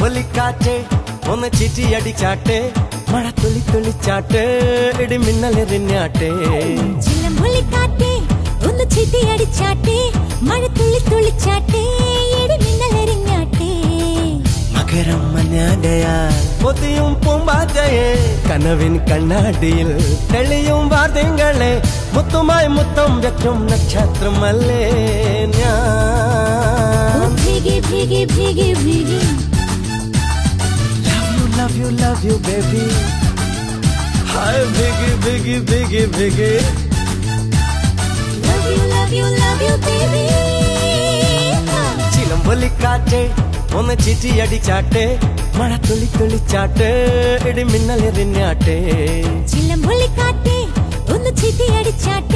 ചിലമ്പൊലിക്കാറ്റ് ഒന്ന് ചിറ്റിയടിച്ചാട്ടെ മഴ തുള്ളിച്ചാട്ടെ ഇടി മിന്നലെറിഞ്ഞാട്ടെ ചിലമ്പൊലിക്കാറ്റ് ഒന്ന് ചിറ്റിയടിച്ചാട്ടെ മഴ തുള്ളിച്ചാട്ടെ ഇടി മിന്നലെറിഞ്ഞാട്ടെ മകരം മഞ്ഞാടയാൽ പൊതിയും പൂമ്പാറ്റയെ കനവിൻ കണ്ണാടിയിൽ തെളിയും വാർത്തകളെ മുത്തുമായി മുത്തം വെക്കും നക്ഷത്രമല്ലേ ഞാൻ ഭീഗി ഭീഗി ഭീഗി ഭീഗി love you baby hi biggie biggie love you baby ചിലമ്പൊലിക്കാറ്റ് ഒന്ന് ചിറ്റിയടിച്ചാട്ടെ മഴ തുള്ളിച്ചാട്ടെ ഇടി മിന്നലെറിഞ്ഞാട്ടെ ചിലമ്പൊലിക്കാറ്റ് ഒന്ന് ചിറ്റിയടിച്ചാട്ടെ